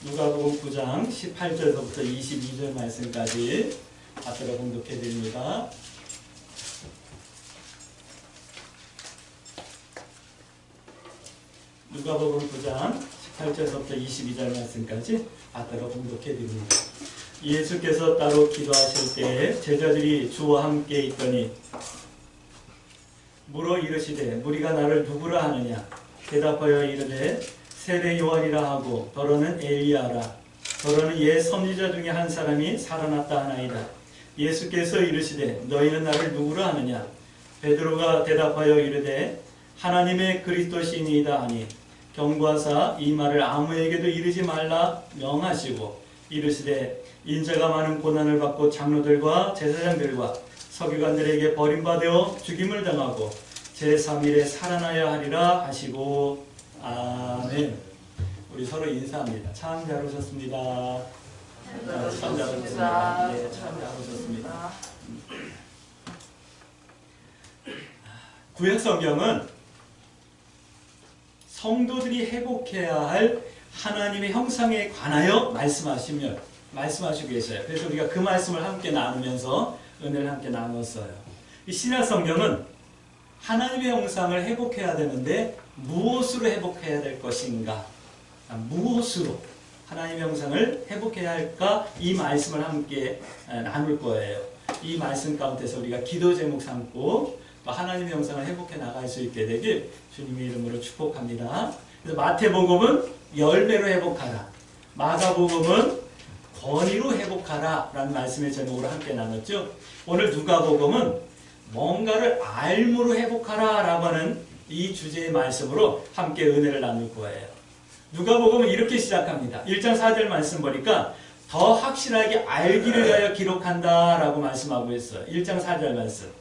누가복음 9장 18절서부터 22절 말씀까지 받들어 봉독해 드립니다. 누가복음 9장 18절서부터 22절 말씀까지 받들어 봉독해 드립니다. 예수께서 따로 기도하실 때 제자들이 주와 함께 있더니 물어 이르시되 무리가 나를 누구라 하느냐? 대답하여 이르되 세례 요한이라 하고 더러는 엘리야라 더러는 옛 선지자 중에 한 사람이 살아났다 하나이다. 예수께서 이르시되 너희는 나를 누구라 하느냐? 베드로가 대답하여 이르되 하나님의 그리스도시니이다 하니 경고하사 이 말을 아무에게도 이르지 말라 명하시고 이르시되 인자가 많은 고난을 받고 장로들과 제사장들과 서기관들에게 버림받아 죽임을 당하고 제3일에 살아나야 하리라 하시고 아멘. 우리 서로 인사합니다. 참 잘 오셨습니다. 참 잘 오셨습니다. 네, 참 잘 오셨습니다. 구약 성경은 성도들이 회복해야 할 하나님의 형상에 관하여 말씀하시고 계셔요. 그래서 우리가 그 말씀을 함께 나누면서 은혜를 함께 나눴어요. 이 신약 성경은 하나님의 형상을 회복해야 되는데 무엇으로 회복해야 될 것인가? 무엇으로 하나님의 형상을 회복해야 할까? 이 말씀을 함께 나눌 거예요. 이 말씀 가운데서 우리가 기도 제목 삼고 또 하나님의 형상을 회복해 나갈 수 있게 되길 주님의 이름으로 축복합니다. 그래서 마태복음은 열매로 회복하라, 마가복음은 권위로 회복하라 라는 말씀의 제목으로 함께 나눴죠. 오늘 누가복음은 뭔가를 알므로 회복하라 라고 하는 이 주제의 말씀으로 함께 은혜를 나눌 거예요. 누가복음은 이렇게 시작합니다. 1장 4절 말씀 보니까 더 확실하게 알기를 위하여 기록한다 라고 말씀하고 있어요. 1장 4절 말씀.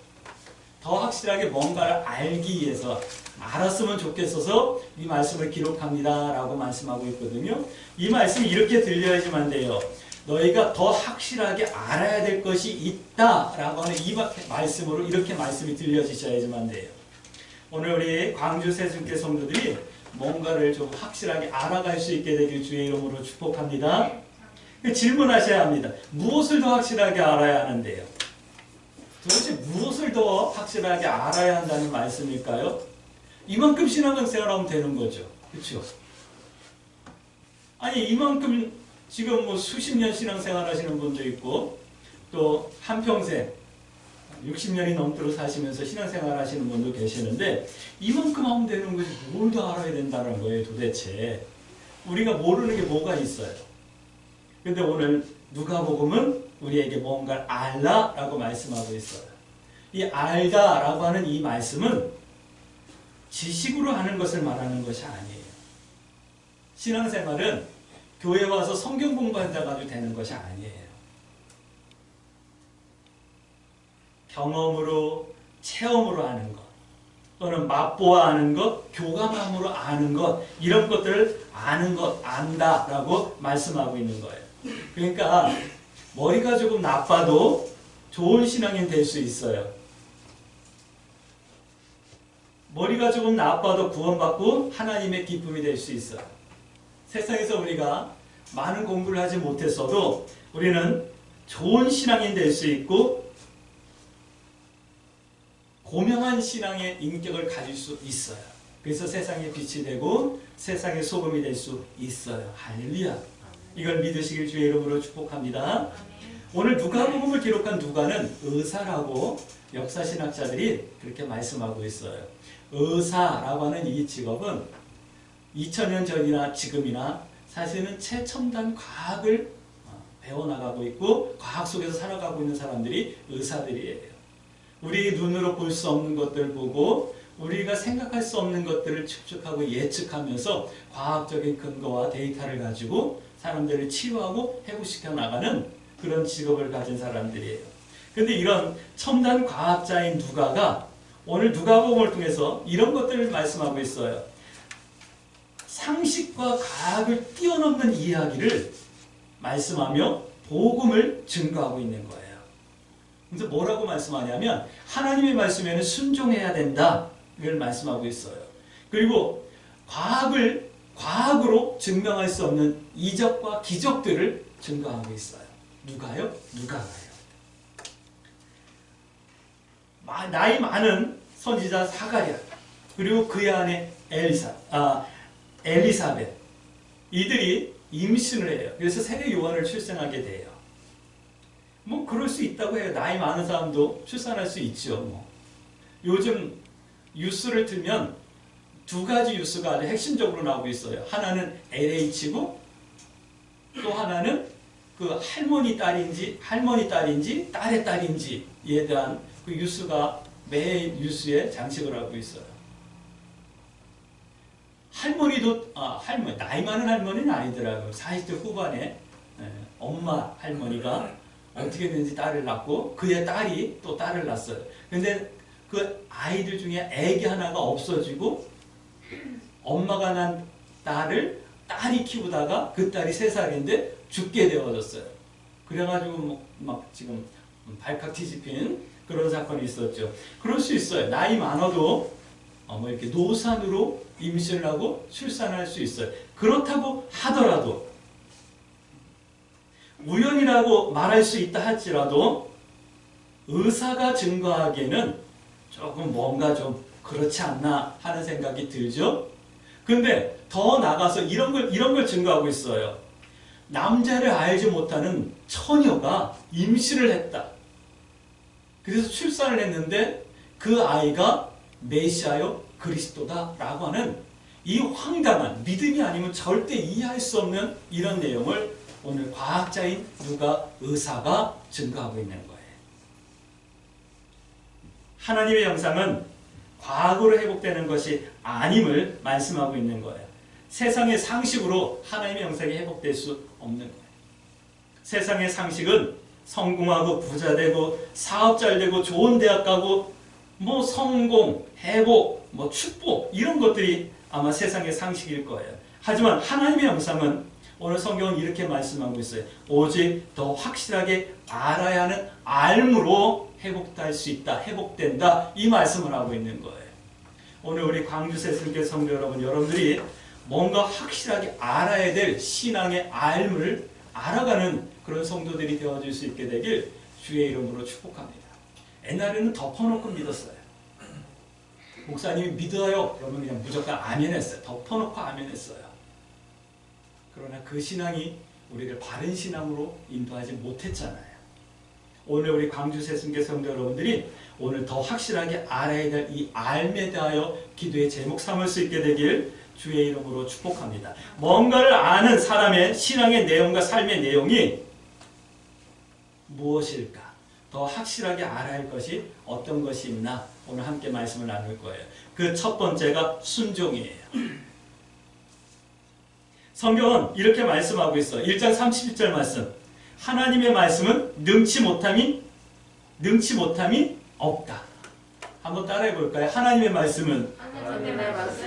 더 확실하게 뭔가를 알기 위해서 알았으면 좋겠어서 이 말씀을 기록합니다 라고 말씀하고 있거든요. 이 말씀이 이렇게 들려야지만 돼요. 너희가 더 확실하게 알아야 될 것이 있다 라고 하는 이 말씀으로 이렇게 말씀이 들려지셔야지만 돼요. 오늘 우리 광주 세순교 성도들이 뭔가를 좀 확실하게 알아갈 수 있게 되길 주의 이름으로 축복합니다. 질문하셔야 합니다. 무엇을 더 확실하게 알아야 하는데요? 도대체 무엇을 더 확실하게 알아야 한다는 말씀일까요? 이만큼 신앙생활하면 되는 거죠. 그렇죠? 아니 이만큼 지금 뭐 수십 년 신앙생활 하시는 분도 있고 또 한평생 60년이 넘도록 사시면서 신앙생활 하시는 분도 계시는데 이만큼 하면 되는 거지 뭘 더 알아야 된다는 거예요 도대체. 우리가 모르는 게 뭐가 있어요. 근데 오늘 누가복음은 우리에게 뭔가를 알라 라고 말씀하고 있어요. 이 알다 라고 하는 이 말씀은 지식으로 하는 것을 말하는 것이 아니에요. 신앙생활은 교회 와서 성경 공부한다 가지고 되는 것이 아니에요. 경험으로, 체험으로 하는 것, 또는 맛보아 아는 것, 교감함으로 아는 것, 이런 것들을 아는 것, 안다라고 말씀하고 있는 거예요. 그러니까 머리가 조금 나빠도 좋은 신앙인 될 수 있어요. 머리가 조금 나빠도 구원받고 하나님의 기쁨이 될 수 있어요. 세상에서 우리가 많은 공부를 하지 못했어도 우리는 좋은 신앙인 될 수 있고 고명한 신앙의 인격을 가질 수 있어요. 그래서 세상의 빛이 되고 세상의 소금이 될 수 있어요. 할렐루야. 이걸 믿으시길 주의 이름으로 축복합니다. 오늘 누가복음을 기록한 누가는 의사라고 역사신학자들이 그렇게 말씀하고 있어요. 의사라고 하는 이 직업은 2000년 전이나 지금이나 사실은 최첨단 과학을 배워나가고 있고 과학 속에서 살아가고 있는 사람들이 의사들이에요. 우리 눈으로 볼 수 없는 것들을 보고 우리가 생각할 수 없는 것들을 추측하고 예측하면서 과학적인 근거와 데이터를 가지고 사람들을 치유하고 회복시켜 나가는 그런 직업을 가진 사람들이에요. 그런데 이런 첨단 과학자인 누가가 오늘 누가복음을 통해서 이런 것들을 말씀하고 있어요. 상식과 과학을 뛰어넘는 이야기를 말씀하며 복음을 증거하고 있는 거예요. 그래서 뭐라고 말씀하냐면 하나님의 말씀에는 순종해야 된다. 이걸 말씀하고 있어요. 그리고 과학으로 증명할 수 없는 이적과 기적들을 증거하고 있어요. 누가요? 누가가요. 나이 많은 선지자 사가랴, 그리고 그의 아내 엘리사벳, 이들이 임신을 해요. 그래서 세례 요한을 출생하게 돼요. 뭐 그럴 수 있다고 해요. 나이 많은 사람도 출산할 수 있죠. 뭐. 요즘 뉴스를 틀면 두 가지 뉴스가 아주 핵심적으로 나오고 있어요. 하나는 LH고 또 하나는 그 할머니 딸인지 딸의 딸인지에 대한 그 뉴스가 매 뉴스에 장식을 하고 있어요. 할머니, 나이 많은 할머니는 아니더라고요. 40대 후반에 엄마 할머니가 어떻게든지 딸을 낳고 그의 딸이 또 딸을 낳았어요. 근데 그 아이들 중에 애기 하나가 없어지고 엄마가 난 딸을 딸이 키우다가 그 딸이 3살인데 죽게 되어졌어요. 그래가지고 막 지금 발칵 뒤집힌 그런 사건이 있었죠. 그럴 수 있어요. 나이 많아도 이렇게 노산으로 임신을 하고 출산할 수 있어요. 그렇다고 하더라도 우연이라고 말할 수 있다 할지라도 의사가 증거하기에는 조금 뭔가 좀 그렇지 않나 하는 생각이 들죠. 근데 더 나가서 이런 걸 증거하고 있어요. 남자를 알지 못하는 처녀가 임신을 했다. 그래서 출산을 했는데 그 아이가 메시아요 그리스도다 라고 하는 이 황당한, 믿음이 아니면 절대 이해할 수 없는 이런 내용을 오늘 과학자인 누가 의사가 증거하고 있는 거예요. 하나님의 형상은 과학으로 회복되는 것이 아님을 말씀하고 있는 거예요. 세상의 상식으로 하나님의 형상이 회복될 수 없는 거예요. 세상의 상식은 성공하고 부자 되고 사업 잘 되고 좋은 대학 가고 뭐 성공, 회복, 뭐 축복 이런 것들이 아마 세상의 상식일 거예요. 하지만 하나님의 형상은 오늘 성경은 이렇게 말씀하고 있어요. 오직 더 확실하게 알아야 하는 알므로 회복될 수 있다, 회복된다 이 말씀을 하고 있는 거예요. 오늘 우리 광주 새순교 성도 여러분들이 뭔가 확실하게 알아야 될 신앙의 알을 알아가는 그런 성도들이 되어줄 수 있게 되길 주의 이름으로 축복합니다. 옛날에는 덮어놓고 믿었어요. 목사님이 믿어요. 그러면 그냥 무조건 아멘했어요. 덮어놓고 아멘했어요. 그러나 그 신앙이 우리를 바른 신앙으로 인도하지 못했잖아요. 오늘 우리 광주 새순교 성도 여러분들이 오늘 더 확실하게 알아야 될 이 알에 대하여 기도의 제목 삼을 수 있게 되길 주의 이름으로 축복합니다. 뭔가를 아는 사람의 신앙의 내용과 삶의 내용이 무엇일까? 더 확실하게 알아야 할 것이 어떤 것이 있나? 오늘 함께 말씀을 나눌 거예요. 그 첫 번째가 순종이에요. 성경은 이렇게 말씀하고 있어요. 1장 31절 말씀. 하나님의 말씀은 능치 못함이 없다. 한번 따라해 볼까요? 하나님의 말씀은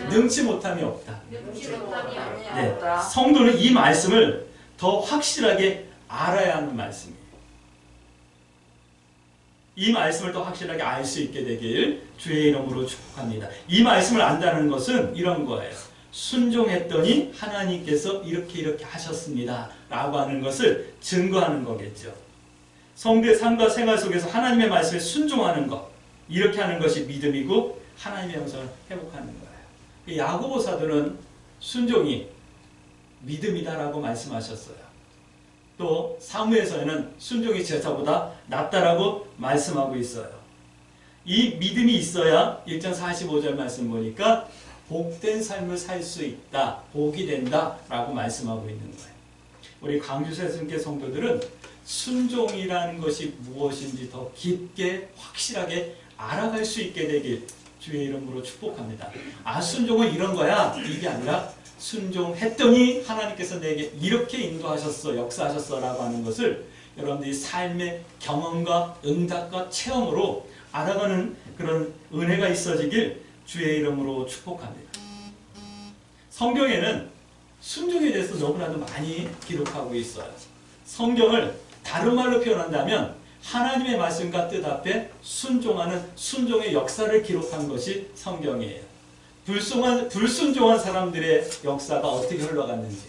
능치 못함이 없다. 네, 성도는 이 말씀을 더 확실하게 알아야 하는 말씀이에요. 이 말씀을 더 확실하게 알 수 있게 되길 주의 이름으로 축복합니다. 이 말씀을 안다는 것은 이런 거예요. 순종했더니 하나님께서 이렇게 하셨습니다 라고 하는 것을 증거하는 거겠죠. 성도의 삶과 생활 속에서 하나님의 말씀에 순종하는 것, 이렇게 하는 것이 믿음이고 하나님의 형상을 회복하는 거예요. 야고보 사도는 순종이 믿음이다라고 말씀하셨어요. 또 사무에서는 순종이 제사보다 낫다라고 말씀하고 있어요. 이 믿음이 있어야 1장 45절 말씀 보니까 복된 삶을 살 수 있다, 복이 된다 라고 말씀하고 있는 거예요. 우리 광주 새순교 성도들은 순종이라는 것이 무엇인지 더 깊게 확실하게 알아갈 수 있게 되길 주의 이름으로 축복합니다. 아, 순종은 이런 거야 이게 아니라 순종했더니 하나님께서 내게 이렇게 인도하셨어, 역사하셨어 라고 하는 것을 여러분들이 삶의 경험과 응답과 체험으로 알아가는 그런 은혜가 있어지길 주의 이름으로 축복합니다. 성경에는 순종에 대해서 너무나도 많이 기록하고 있어요. 성경을 다른 말로 표현한다면 하나님의 말씀과 뜻 앞에 순종하는 순종의 역사를 기록한 것이 성경이에요. 불순종한 사람들의 역사가 어떻게 흘러갔는지,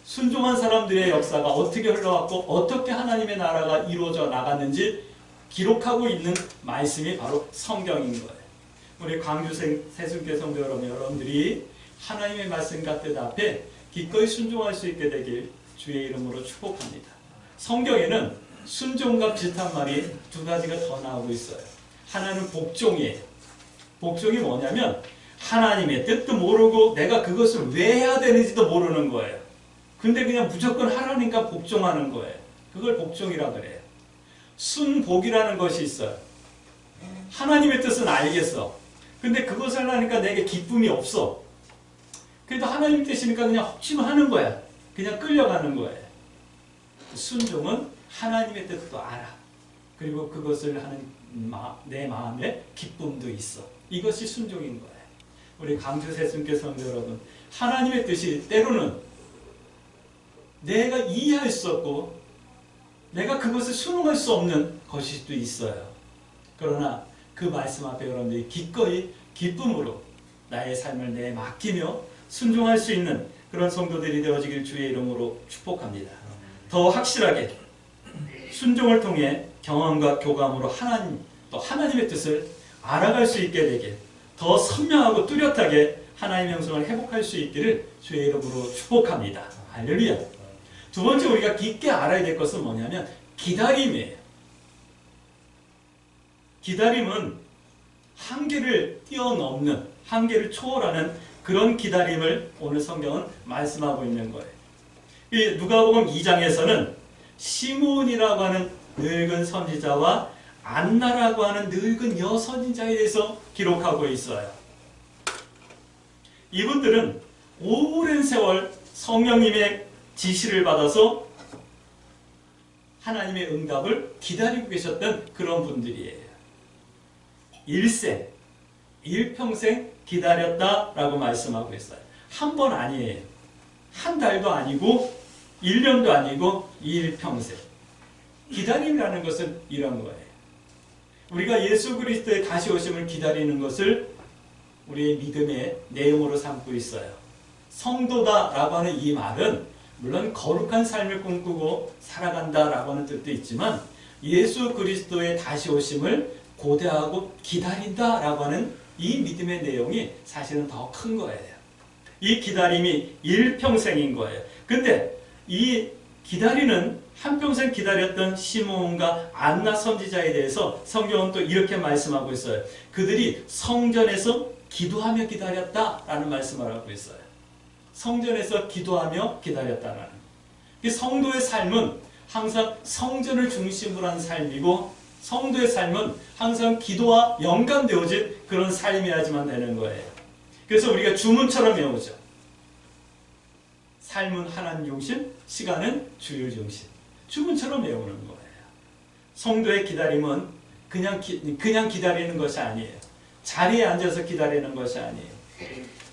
순종한 사람들의 역사가 어떻게 흘러갔고 어떻게 하나님의 나라가 이루어져 나갔는지 기록하고 있는 말씀이 바로 성경인 거예요. 우리 광주 세순교 성도 여러분들이 하나님의 말씀과 뜻 앞에 기꺼이 순종할 수 있게 되길 주의 이름으로 축복합니다. 성경에는 순종과 비슷한 말이 두 가지가 더 나오고 있어요. 하나는 복종이에요. 복종이 뭐냐면 하나님의 뜻도 모르고 내가 그것을 왜 해야 되는지도 모르는 거예요. 근데 그냥 무조건 하나님과 복종하는 거예요. 그걸 복종이라 그래요. 순복이라는 것이 있어요. 하나님의 뜻은 알겠어. 근데 그것을 하니까 내게 기쁨이 없어. 그래도 하나님 뜻이니까 그냥 혹시나 하는 거야. 그냥 끌려가는 거예요. 순종은 하나님의 뜻도 알아. 그리고 그것을 하는 내 마음에 기쁨도 있어. 이것이 순종인 거예요. 우리 광주 세순교 성도 여러분, 하나님의 뜻이 때로는 내가 이해할 수 없고 내가 그것을 순응할 수 없는 것일 수도 있어요. 그러나 그 말씀 앞에 여러분들이 기꺼이 기쁨으로 나의 삶을 내 맡기며 순종할 수 있는 그런 성도들이 되어지길 주의 이름으로 축복합니다. 더 확실하게 순종을 통해 경험과 교감으로 또 하나님의 뜻을 알아갈 수 있게 되길, 더 선명하고 뚜렷하게 하나님의 영성을 회복할 수 있기를 주의 이름으로 축복합니다. 할렐루야. 두 번째 우리가 깊게 알아야 될 것은 뭐냐면 기다림이에요. 기다림은 한계를 뛰어넘는, 한계를 초월하는 그런 기다림을 오늘 성경은 말씀하고 있는 거예요. 이 누가복음 2장에서는 시므온이라고 하는 늙은 선지자와 안나라고 하는 늙은 여선지자에 대해서 기록하고 있어요. 이분들은 오랜 세월 성령님의 지시를 받아서 하나님의 응답을 기다리고 계셨던 그런 분들이에요. 일평생 기다렸다라고 말씀하고 있어요. 한 번 아니에요. 한 달도 아니고 1년도 아니고 일평생. 기다림이라는 것은 이런 거예요. 우리가 예수 그리스도의 다시 오심을 기다리는 것을 우리의 믿음의 내용으로 삼고 있어요. 성도다라고 하는 이 말은 물론 거룩한 삶을 꿈꾸고 살아간다라고 하는 뜻도 있지만 예수 그리스도의 다시 오심을 고대하고 기다린다라고 하는 이 믿음의 내용이 사실은 더 큰 거예요. 이 기다림이 일평생인 거예요. 근데 이 기다리는 한평생 기다렸던 시므온과 안나 선지자에 대해서 성경은 또 이렇게 말씀하고 있어요. 그들이 성전에서 기도하며 기다렸다라는 말씀을 하고 있어요. 성전에서 기도하며 기다렸다라는. 성도의 삶은 항상 성전을 중심으로 한 삶이고 성도의 삶은 항상 기도와 연관되어진 그런 삶이어야지만 되는 거예요. 그래서 우리가 주문처럼 외우죠. 삶은 하나님 중심, 시간은 주일 중심. 주문처럼 외우는 거예요. 성도의 기다림은 그냥 기다리는 것이 아니에요. 자리에 앉아서 기다리는 것이 아니에요.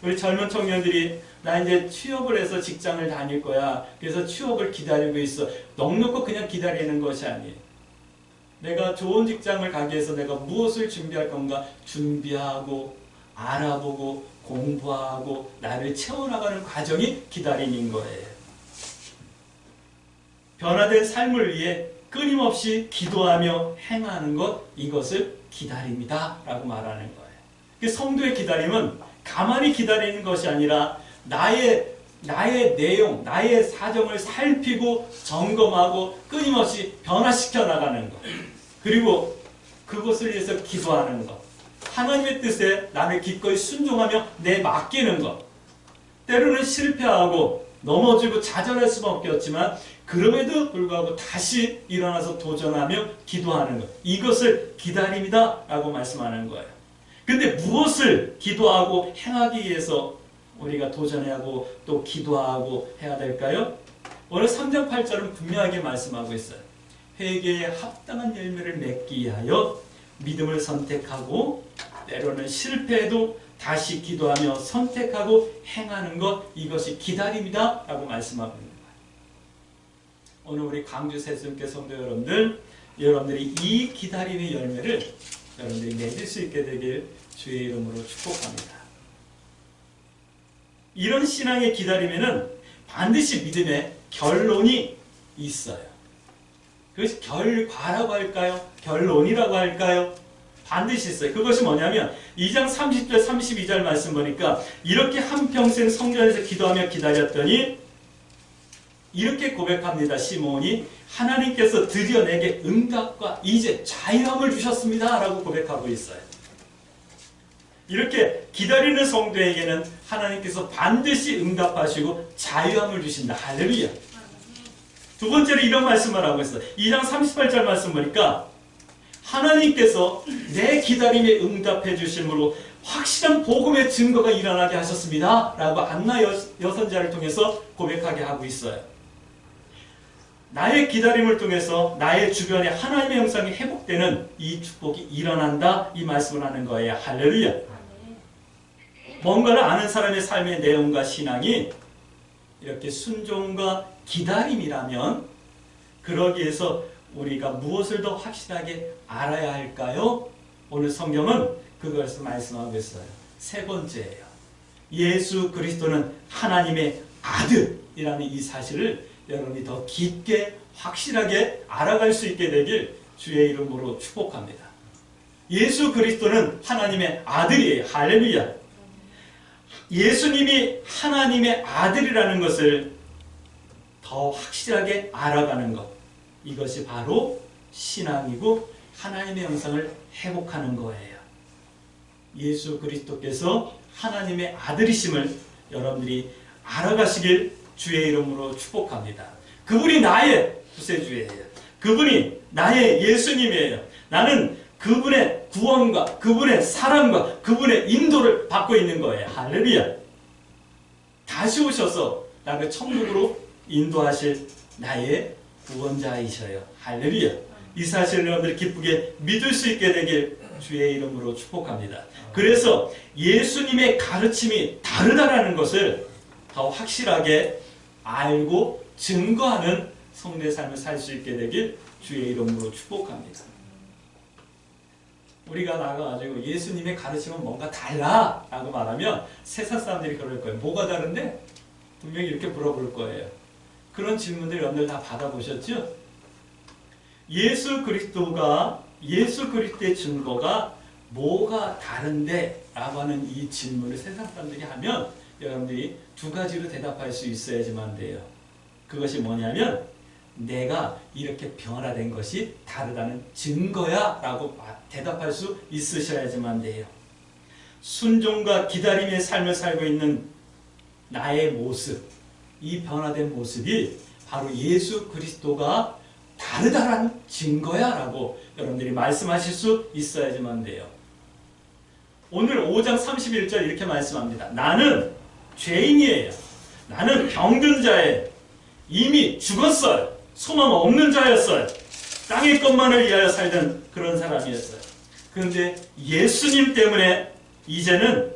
우리 젊은 청년들이 나 이제 취업을 해서 직장을 다닐 거야. 그래서 취업을 기다리고 있어. 넉넉히 그냥 기다리는 것이 아니에요. 내가 좋은 직장을 가기 위해서 내가 무엇을 준비할 건가 준비하고 알아보고 공부하고 나를 채워나가는 과정이 기다림인 거예요. 변화된 삶을 위해 끊임없이 기도하며 행하는 것, 이것을 기다림이다 라고 말하는 거예요. 성도의 기다림은 가만히 기다리는 것이 아니라 나의 내용, 나의 사정을 살피고 점검하고 끊임없이 변화시켜 나가는 것. 그리고 그것을 위해서 기도하는 것. 하나님의 뜻에 나를 기꺼이 순종하며 내 맡기는 것. 때로는 실패하고 넘어지고 좌절할 수밖에 없지만 그럼에도 불구하고 다시 일어나서 도전하며 기도하는 것. 이것을 기다림이다 라고 말씀하는 거예요. 근데 무엇을 기도하고 행하기 위해서 우리가 도전해야 하고 또 기도하고 해야 될까요? 오늘 3장 8절은 분명하게 말씀하고 있어요. 회개에 합당한 열매를 맺기 위하여 믿음을 선택하고 때로는 실패해도 다시 기도하며 선택하고 행하는 것, 이것이 기다림이다 라고 말씀하고 있는 거예요. 오늘 우리 광주 세순교 성도 여러분들이 이 기다림의 열매를 여러분들이 맺을 수 있게 되길 주의 이름으로 축복합니다. 이런 신앙의 기다림에는 반드시 믿음의 결론이 있어요. 그것이 결과라고 할까요? 결론이라고 할까요? 반드시 있어요. 그것이 뭐냐면 2장 30절 32절 말씀 보니까 이렇게 한평생 성전에서 기도하며 기다렸더니 이렇게 고백합니다. 시몬이 하나님께서 드디어 내게 응답과 이제 자유함을 주셨습니다 라고 고백하고 있어요. 이렇게 기다리는 성도에게는 하나님께서 반드시 응답하시고 자유함을 주신다. 할렐루야. 두 번째로 이런 말씀을 하고 있어요. 2장 38절 말씀 보니까 하나님께서 내 기다림에 응답해 주심으로 확실한 복음의 증거가 일어나게 하셨습니다 라고 안나 여선자를 통해서 고백하게 하고 있어요. 나의 기다림을 통해서 나의 주변에 하나님의 형상이 회복되는 이 축복이 일어난다, 이 말씀을 하는 거예요. 할렐루야. 뭔가를 아는 사람의 삶의 내용과 신앙이 이렇게 순종과 기다림이라면 그러기 위해서 우리가 무엇을 더 확실하게 알아야 할까요? 오늘 성경은 그것을 말씀하고 있어요. 세 번째예요. 예수 그리스도는 하나님의 아들이라는 이 사실을 여러분이 더 깊게 확실하게 알아갈 수 있게 되길 주의 이름으로 축복합니다. 예수 그리스도는 하나님의 아들이에요. 할렐루야. 예수님이 하나님의 아들이라는 것을 더 확실하게 알아가는 것, 이것이 바로 신앙이고 하나님의 형상을 회복하는 거예요. 예수 그리스도께서 하나님의 아들이심을 여러분들이 알아가시길 주의 이름으로 축복합니다. 그분이 나의 구세주예요. 그분이 나의 예수님이에요. 나는 그분의 구원과 그분의 사랑과 그분의 인도를 받고 있는 거예요. 할렐루야. 다시 오셔서 나를 천국으로 인도하실 나의 구원자이셔요. 할렐루야. 이 사실을 여러분들이 기쁘게 믿을 수 있게 되길 주의 이름으로 축복합니다. 그래서 예수님의 가르침이 다르다라는 것을 더 확실하게 알고 증거하는 성도의 삶을 살 수 있게 되길 주의 이름으로 축복합니다. 우리가 나가가지고 예수님의 가르침은 뭔가 달라 라고 말하면 세상 사람들이 그럴 거예요. 뭐가 다른데? 분명히 이렇게 물어볼 거예요. 그런 질문들 여러분들 다 받아보셨죠? 예수 그리스도의 증거가 뭐가 다른데? 라고 하는 이 질문을 세상 사람들이 하면 여러분들이 두 가지로 대답할 수 있어야지만 돼요. 그것이 뭐냐면 내가 이렇게 변화된 것이 다르다는 증거야 라고 대답할 수 있으셔야지만 돼요. 순종과 기다림의 삶을 살고 있는 나의 모습, 이 변화된 모습이 바로 예수 그리스도가 다르다라는 증거야 라고 여러분들이 말씀하실 수 있어야지만 돼요. 오늘 5장 31절 이렇게 말씀합니다. 나는 죄인이에요. 나는 병든 자예요. 이미 죽었어요. 소망 없는 자였어요. 땅의 것만을 위하여 살던 그런 사람이었어요. 그런데 예수님 때문에 이제는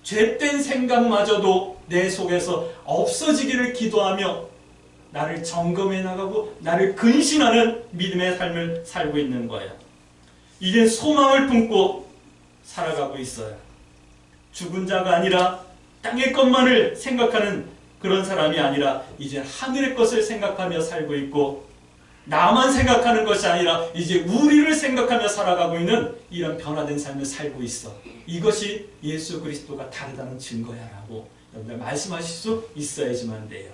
죄된 생각마저도 내 속에서 없어지기를 기도하며 나를 점검해 나가고 나를 근신하는 믿음의 삶을 살고 있는 거예요. 이젠 소망을 품고 살아가고 있어요. 죽은 자가 아니라 땅의 것만을 생각하는 그런 사람이 아니라 이제 하늘의 것을 생각하며 살고 있고 나만 생각하는 것이 아니라 이제 우리를 생각하며 살아가고 있는 이런 변화된 삶을 살고 있어. 이것이 예수 그리스도가 다르다는 증거야라고 여러분들 말씀하실 수 있어야지만 돼요.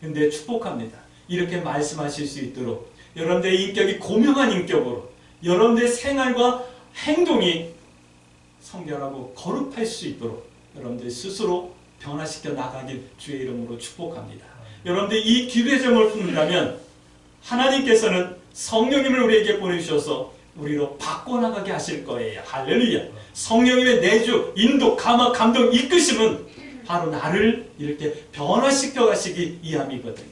근데 축복합니다. 이렇게 말씀하실 수 있도록 여러분들의 인격이 고명한 인격으로 여러분들의 생활과 행동이 성결하고 거룩할 수 있도록 여러분들 스스로 변화시켜 나가길 주의 이름으로 축복합니다. 여러분들 이 기회점을 품는다면 하나님께서는 성령님을 우리에게 보내주셔서 우리로 바꿔나가게 하실 거예요. 할렐루야. 성령님의 내주, 인도, 감화, 감동, 이끄심은 바로 나를 이렇게 변화시켜 가시기 위함이거든요.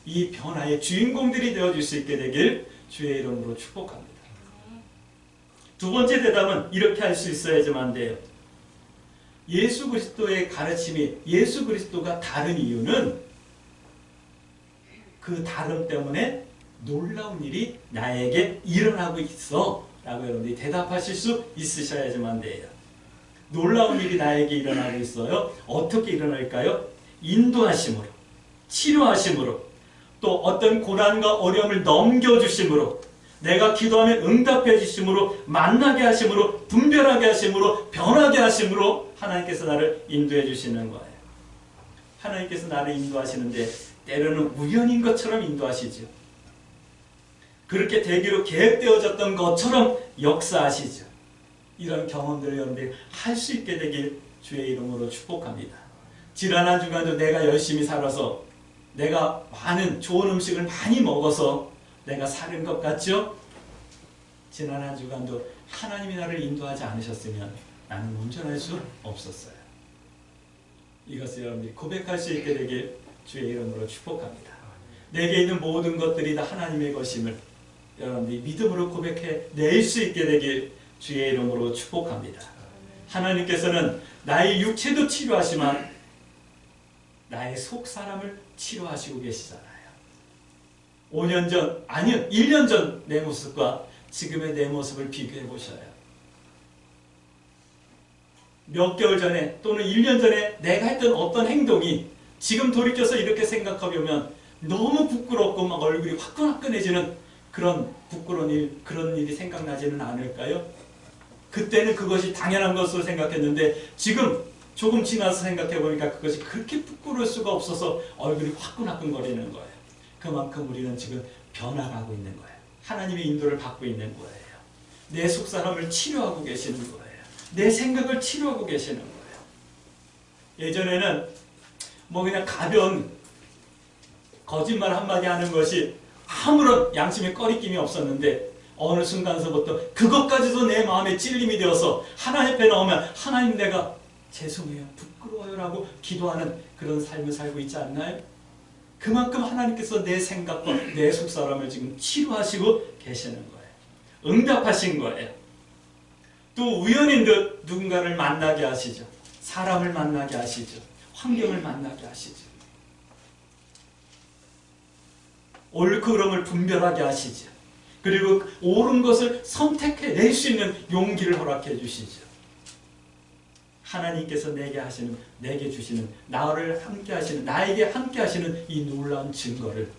이 변화의 주인공들이 되어줄 수 있게 되길 주의 이름으로 축복합니다. 두 번째 대답은 이렇게 할 수 있어야지만 돼요. 예수 그리스도의 가르침이 예수 그리스도가 다른 이유는 그 다름 때문에 놀라운 일이 나에게 일어나고 있어 라고 여러분들이 대답하실 수 있으셔야지만 돼요. 놀라운 일이 나에게 일어나고 있어요. 어떻게 일어날까요? 인도하심으로, 치료하심으로, 또 어떤 고난과 어려움을 넘겨주심으로, 내가 기도하면 응답해 주심으로, 만나게 하심으로, 분별하게 하심으로, 변하게 하심으로 하나님께서 나를 인도해 주시는 거예요. 하나님께서 나를 인도하시는데 때로는 우연인 것처럼 인도하시죠. 그렇게 되기로 계획되어졌던 것처럼 역사하시죠. 이런 경험들을 여러분들이 할 수 있게 되길 주의 이름으로 축복합니다. 지난 한 주간도 내가 열심히 살아서, 내가 많은 좋은 음식을 많이 먹어서 내가 사는 것 같죠? 지난 한 주간도 하나님이 나를 인도하지 않으셨으면 나는 운전할 수 없었어요. 이것을 여러분들이 고백할 수 있게 되길 주의 이름으로 축복합니다. 내게 있는 모든 것들이 다 하나님의 것임을 여러분들이 믿음으로 고백해 낼 수 있게 되길 주의 이름으로 축복합니다. 하나님께서는 나의 육체도 치료하시지만 나의 속 사람을 치료하시고 계시잖아요. 5년 전, 아니요, 1년 전 내 모습과 지금의 내 모습을 비교해 보셔요. 몇 개월 전에 또는 1년 전에 내가 했던 어떤 행동이 지금 돌이켜서 이렇게 생각해보면 너무 부끄럽고 막 얼굴이 화끈화끈해지는 그런 부끄러운 일, 그런 일이 생각나지는 않을까요? 그때는 그것이 당연한 것으로 생각했는데 지금 조금 지나서 생각해보니까 그것이 그렇게 부끄러울 수가 없어서 얼굴이 화끈화끈거리는 거예요. 그만큼 우리는 지금 변화가고 있는 거예요. 하나님의 인도를 받고 있는 거예요. 내 속사람을 치료하고 계시는 거예요. 내 생각을 치료하고 계시는 거예요. 예전에는 뭐 그냥 가벼운 거짓말 한마디 하는 것이 아무런 양심의 꺼리낌이 없었는데 어느 순간서부터 그것까지도 내 마음에 찔림이 되어서 하나님 앞에 나오면 하나님 내가 죄송해요, 부끄러워요 라고 기도하는 그런 삶을 살고 있지 않나요? 그만큼 하나님께서 내 생각과 내 속사람을 지금 치료하시고 계시는 거예요. 응답하신 거예요. 또 우연인 듯 누군가를 만나게 하시죠. 사람을 만나게 하시죠. 환경을 만나게 하시죠. 옳고 그름을 분별하게 하시죠. 그리고 옳은 것을 선택해낼 수 있는 용기를 허락해 주시죠. 하나님께서 내게 주시는, 나를 함께 하시는, 나에게 함께 하시는 이 놀라운 증거를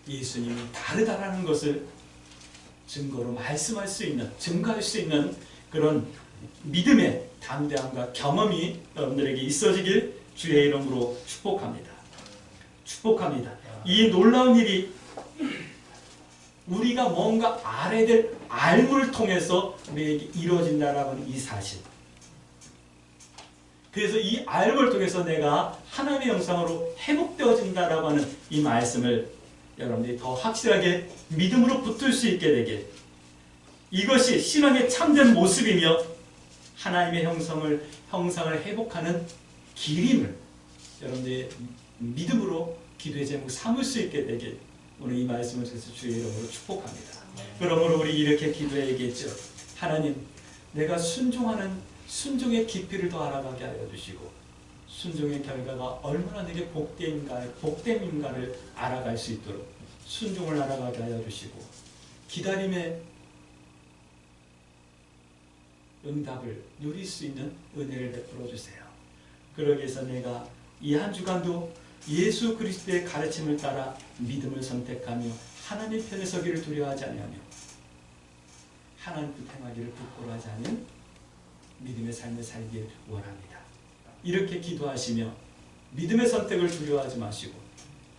예수님이 다르다라는 것을 증거로 말씀할 수 있는, 증거할 수 있는 그런 믿음의 담대함과 경험이 여러분들에게 있어지길 주의 이름으로 축복합니다. 축복합니다. 이 놀라운 일이 우리가 뭔가 알아야 될 알물을 통해서 우리에게 이루어진다라고 하는 이 사실. 그래서 이 알물을 통해서 내가 하나님의 형상으로 회복되어진다라고 하는 이 말씀을 여러분들이 더 확실하게 믿음으로 붙들 수 있게 되길, 이것이 신앙의 참된 모습이며 하나님의 형상을 회복하는 길임을 여러분들이 믿음으로 기도의 제목 삼을 수 있게 되길 오늘 이 말씀을 통해서 주의 이름으로 축복합니다. 그러므로 우리 이렇게 기도해야겠죠. 하나님, 내가 순종의 깊이를 더 알아가게 하여 주시고 순종의 결과가 얼마나 내게 복됨인가를 알아갈 수 있도록 순종을 알아가게 하여 주시고 기다림의 응답을 누릴 수 있는 은혜를 베풀어 주세요. 그러기 위해서 내가 이 한 주간도 예수 그리스도의 가르침을 따라 믿음을 선택하며 하나님 편에 서기를 두려워하지 아니하며 하나님 뜻 행하기를 부끄러워하지 않는 믿음의 삶을 살길 원합니다. 이렇게 기도하시며 믿음의 선택을 두려워하지 마시고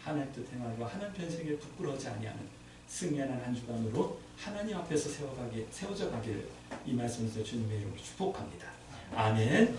하나님 뜻 행하고 하나님 편 서기를 부끄러워하지 아니하는 승리하는 한 주간으로 하나님 앞에서 세워져 가기를 이 말씀에서 주님의 이름으로 축복합니다. 아멘.